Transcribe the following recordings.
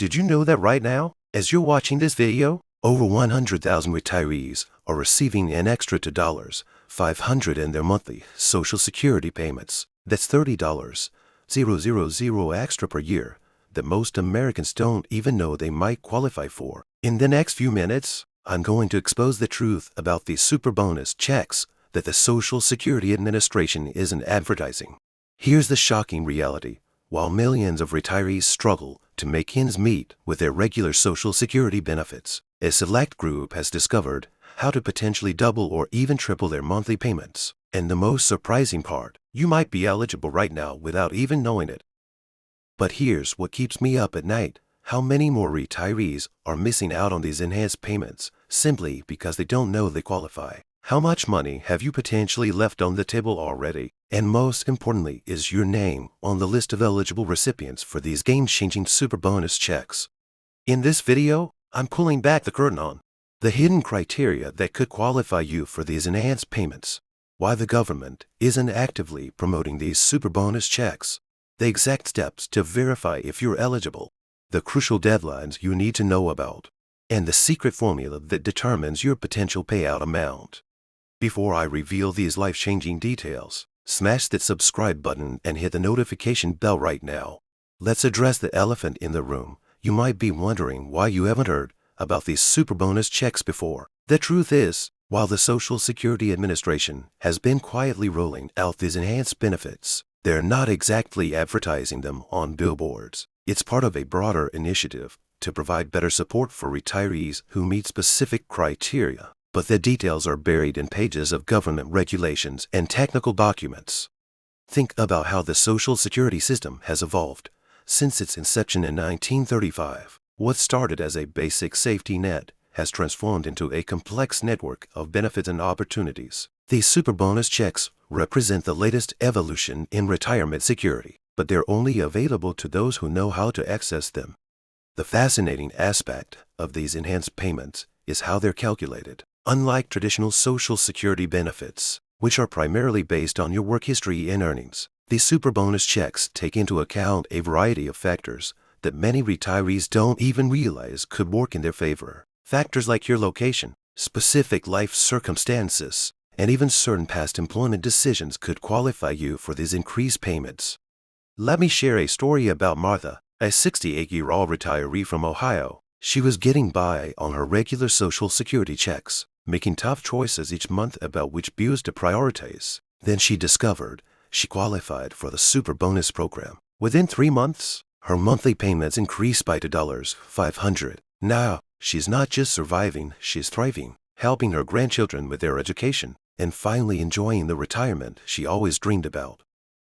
Did you know that right now, as you're watching this video, over 100,000 retirees are receiving an extra $500 in their monthly Social Security payments. That's $30,000 extra per year that most Americans don't even know they might qualify for. In the next few minutes, I'm going to expose the truth about these super bonus checks that the Social Security Administration isn't advertising. Here's the shocking reality. While millions of retirees struggle to make ends meet with their regular Social Security benefits, a select group has discovered how to potentially double or even triple their monthly payments. And the most surprising part, you might be eligible right now without even knowing it. But here's what keeps me up at night. How many more retirees are missing out on these enhanced payments simply because they don't know they qualify? How much money have you potentially left on the table already? And most importantly, is your name on the list of eligible recipients for these game-changing super bonus checks? In this video, I'm pulling back the curtain on the hidden criteria that could qualify you for these enhanced payments, why the government isn't actively promoting these super bonus checks, the exact steps to verify if you're eligible, the crucial deadlines you need to know about, and the secret formula that determines your potential payout amount. Before I reveal these life-changing details, smash that subscribe button and hit the notification bell right now. Let's address the elephant in the room. You might be wondering why you haven't heard about these super bonus checks before. The truth is, while the Social Security Administration has been quietly rolling out these enhanced benefits, they're not exactly advertising them on billboards. It's part of a broader initiative to provide better support for retirees who meet specific criteria. But the details are buried in pages of government regulations and technical documents. Think about how the Social Security system has evolved since its inception in 1935. What started as a basic safety net has transformed into a complex network of benefits and opportunities. These super bonus checks represent the latest evolution in retirement security, but they're only available to those who know how to access them. The fascinating aspect of these enhanced payments is how they're calculated. Unlike traditional Social Security benefits, which are primarily based on your work history and earnings, these super bonus checks take into account a variety of factors that many retirees don't even realize could work in their favor. Factors like your location, specific life circumstances, and even certain past employment decisions could qualify you for these increased payments. Let me share a story about Martha, a 68-year-old retiree from Ohio. She was getting by on her regular Social Security checks, making tough choices each month about which bills to prioritize. Then she discovered she qualified for the Super Bonus program. Within 3 months, her monthly payments increased by $500. Now, she's not just surviving, she's thriving, helping her grandchildren with their education, and finally enjoying the retirement she always dreamed about.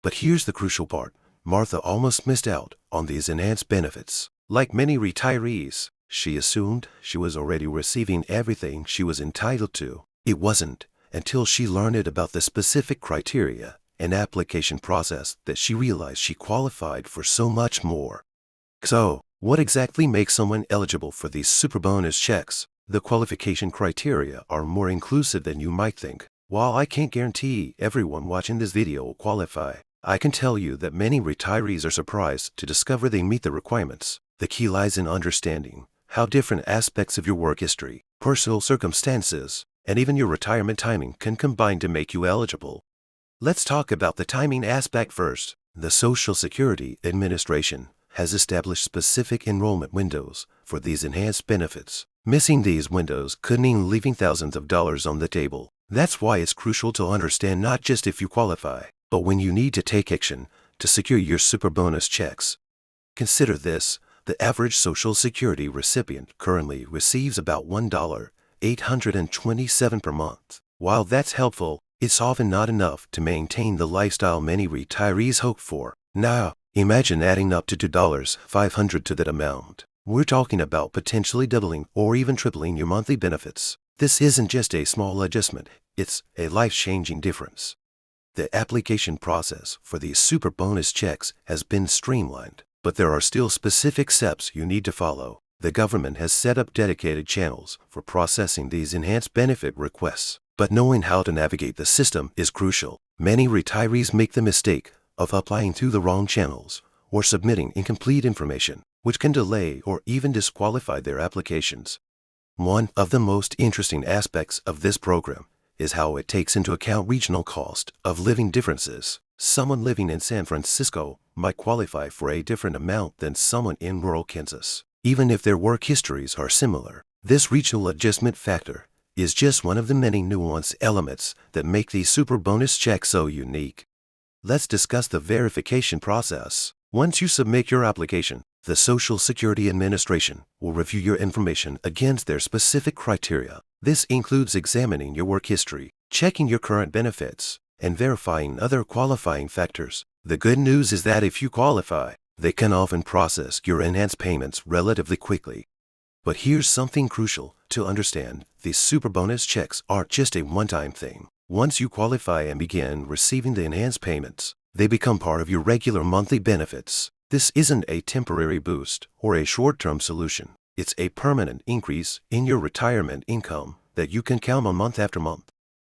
But here's the crucial part. Martha almost missed out on these enhanced benefits. Like many retirees, she assumed she was already receiving everything she was entitled to. It wasn't until she learned about the specific criteria and application process that she realized she qualified for so much more. So, what exactly makes someone eligible for these super bonus checks? The qualification criteria are more inclusive than you might think. While I can't guarantee everyone watching this video will qualify, I can tell you that many retirees are surprised to discover they meet the requirements. The key lies in understanding how different aspects of your work history, personal circumstances, and even your retirement timing can combine to make you eligible. Let's talk about the timing aspect first. The Social Security Administration has established specific enrollment windows for these enhanced benefits. Missing these windows could mean leaving thousands of dollars on the table. That's why it's crucial to understand not just if you qualify, but when you need to take action to secure your super bonus checks. Consider this. The average Social Security recipient currently receives about $1,827 per month. While that's helpful, it's often not enough to maintain the lifestyle many retirees hope for. Now, imagine adding up to $500 to that amount. We're talking about potentially doubling or even tripling your monthly benefits. This isn't just a small adjustment, it's a life-changing difference. The application process for these super bonus checks has been streamlined, but there are still specific steps you need to follow. The government has set up dedicated channels for processing these enhanced benefit requests, but knowing how to navigate the system is crucial. Many retirees make the mistake of applying through the wrong channels or submitting incomplete information. which can delay or even disqualify their applications. One of the most interesting aspects of this program is how it takes into account regional cost of living differences. Someone living in San Francisco might qualify for a different amount than someone in rural Kansas, even if their work histories are similar. This regional adjustment factor is just one of the many nuanced elements that make these super bonus checks so unique. Let's discuss the verification process. Once you submit your application, the Social Security Administration will review your information against their specific criteria. This includes examining your work history, checking your current benefits, and verifying other qualifying factors. The good news is that if you qualify, they can often process your enhanced payments relatively quickly. But here's something crucial to understand. These super bonus checks aren't just a one-time thing. Once you qualify and begin receiving the enhanced payments, they become part of your regular monthly benefits. This isn't a temporary boost or a short-term solution. It's a permanent increase in your retirement income that you can count on month after month.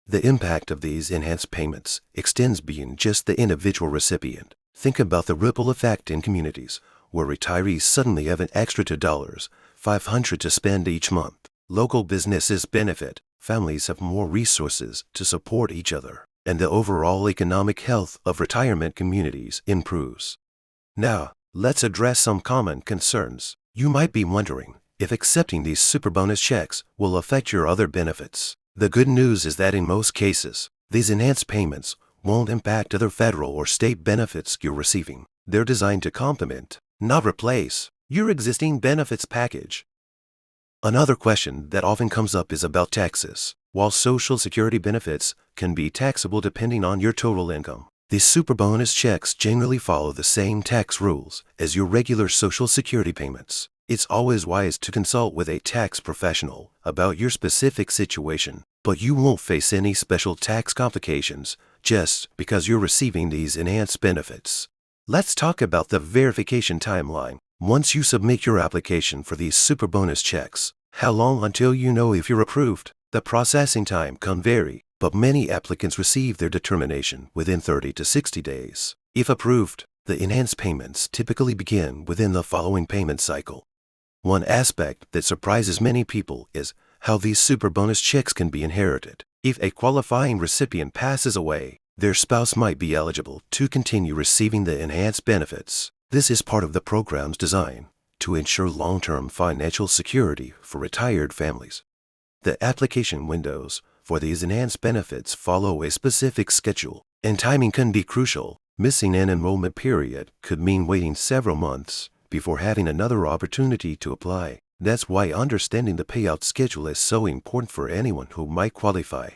The impact of these enhanced payments extends beyond just the individual recipient. Think about the ripple effect in communities where retirees suddenly have an extra $500 to spend each month. Local businesses benefit, families have more resources to support each other, and the overall economic health of retirement communities improves. Now, let's address some common concerns. You might be wondering if accepting these super bonus checks will affect your other benefits. The good news is that in most cases, these enhanced payments won't impact other federal or state benefits you're receiving. They're designed to complement, not replace, your existing benefits package. Another question that often comes up is about taxes. While Social Security benefits can be taxable depending on your total income, these super bonus checks generally follow the same tax rules as your regular Social Security payments. It's always wise to consult with a tax professional about your specific situation, but you won't face any special tax complications just because you're receiving these enhanced benefits. Let's talk about the verification timeline. Once you submit your application for these super bonus checks, how long until you know if you're approved? The processing time can vary, but many applicants receive their determination within 30 to 60 days. If approved, the enhanced payments typically begin within the following payment cycle. One aspect that surprises many people is how these super bonus checks can be inherited. If a qualifying recipient passes away, their spouse might be eligible to continue receiving the enhanced benefits. This is part of the program's design to ensure long-term financial security for retired families. The application windows for these enhanced benefits follow a specific schedule, and timing can be crucial. Missing an enrollment period could mean waiting several months before having another opportunity to apply. That's why understanding the payout schedule is so important for anyone who might qualify.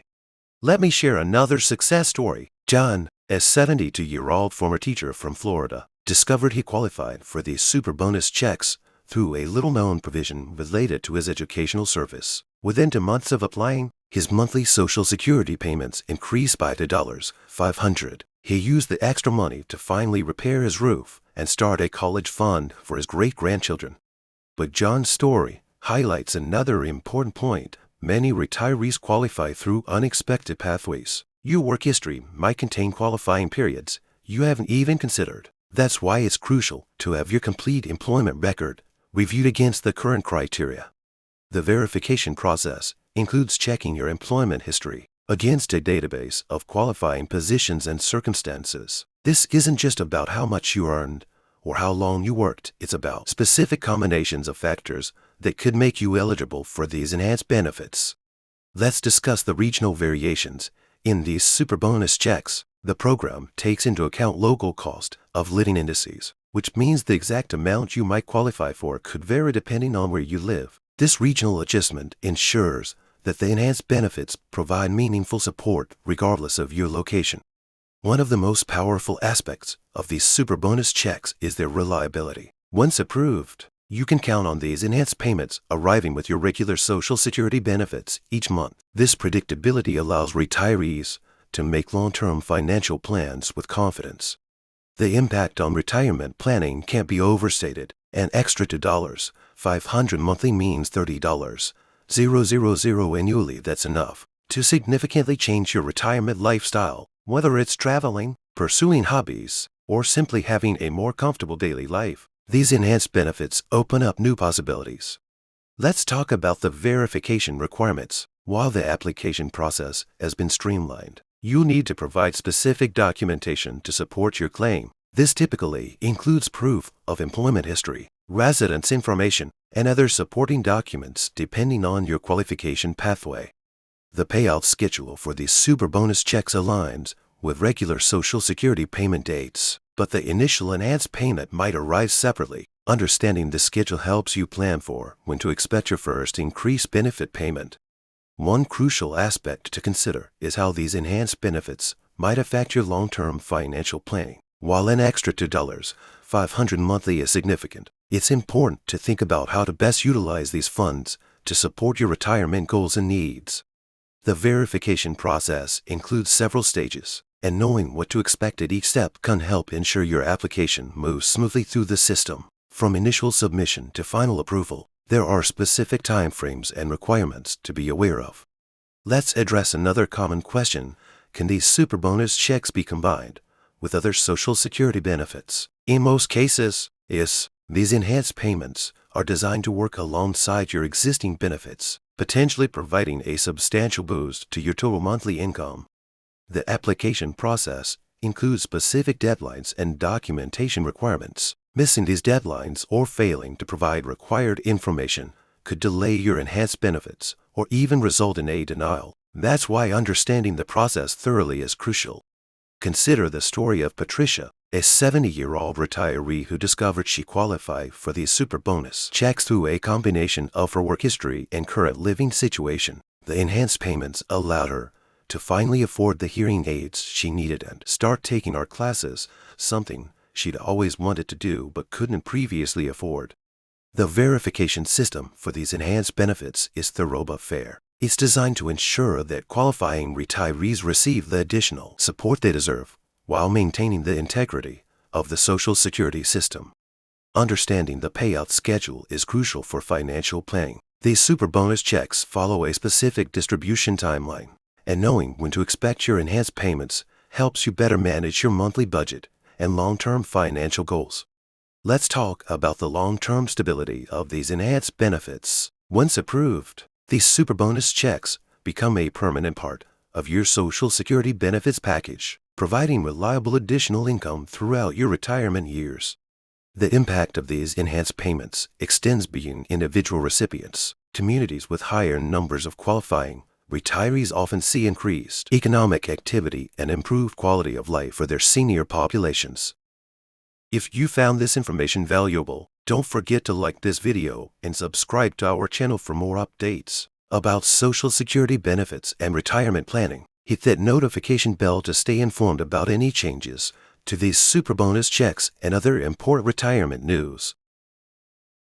Let me share another success story. John, a 72-year-old former teacher from Florida, discovered he qualified for these super bonus checks through a little-known provision related to his educational service. Within 2 months of applying, his monthly Social Security payments increased by $500. He used the extra money to finally repair his roof and start a college fund for his great-grandchildren. But John's story highlights another important point. Many retirees qualify through unexpected pathways. Your work history might contain qualifying periods you haven't even considered. That's why it's crucial to have your complete employment record reviewed against the current criteria. The verification process includes checking your employment history against a database of qualifying positions and circumstances. This isn't just about how much you earned or how long you worked. It's about specific combinations of factors that could make you eligible for these enhanced benefits. Let's discuss the regional variations in these super bonus checks. The program takes into account local cost of living indices, which means the exact amount you might qualify for could vary depending on where you live. This regional adjustment ensures that the enhanced benefits provide meaningful support regardless of your location. One of the most powerful aspects of these super bonus checks is their reliability. Once approved, you can count on these enhanced payments arriving with your regular Social Security benefits each month. This predictability allows retirees to make long-term financial plans with confidence. The impact on retirement planning can't be overstated. An extra $500 monthly means $30,000 annually. That's enough to significantly change your retirement lifestyle, whether it's traveling, pursuing hobbies, or simply having a more comfortable daily life. These enhanced benefits open up new possibilities. Let's talk about the verification requirements. While the application process has been streamlined, you need to provide specific documentation to support your claim. This typically includes proof of employment history, residence information, and other supporting documents depending on your qualification pathway. The payout schedule for these super bonus checks aligns with regular Social Security payment dates, but the initial enhanced payment might arrive separately. Understanding this schedule helps you plan for when to expect your first increased benefit payment. One crucial aspect to consider is how these enhanced benefits might affect your long-term financial planning. While an extra $2,500 monthly is significant, it's important to think about how to best utilize these funds to support your retirement goals and needs. The verification process includes several stages, and knowing what to expect at each step can help ensure your application moves smoothly through the system. From initial submission to final approval, there are specific timeframes and requirements to be aware of. Let's address another common question. Can these super bonus checks be combined with other Social Security benefits? In most cases, yes. These enhanced payments are designed to work alongside your existing benefits, potentially providing a substantial boost to your total monthly income. The application process includes specific deadlines and documentation requirements. Missing these deadlines or failing to provide required information could delay your enhanced benefits or even result in a denial. That's why understanding the process thoroughly is crucial. Consider the story of Patricia, a 70-year-old retiree who discovered she qualified for these super bonus checks through a combination of her work history and current living situation. The enhanced payments allowed her to finally afford the hearing aids she needed and start taking art classes, something she'd always wanted to do but couldn't previously afford. The verification system for these enhanced benefits is thorough but fair. It's designed to ensure that qualifying retirees receive the additional support they deserve while maintaining the integrity of the Social Security system. Understanding the payout schedule is crucial for financial planning. These super bonus checks follow a specific distribution timeline, and knowing when to expect your enhanced payments helps you better manage your monthly budget and long-term financial goals. Let's talk about the long-term stability of these enhanced benefits. Once approved, these super bonus checks become a permanent part of your Social Security benefits package, providing reliable additional income throughout your retirement years. The impact of these enhanced payments extends beyond individual recipients. Communities with higher numbers of qualifying retirees often see increased economic activity and improved quality of life for their senior populations. If you found this information valuable, don't forget to like this video and subscribe to our channel for more updates about Social Security benefits and retirement planning. Hit that notification bell to stay informed about any changes to these super bonus checks and other important retirement news.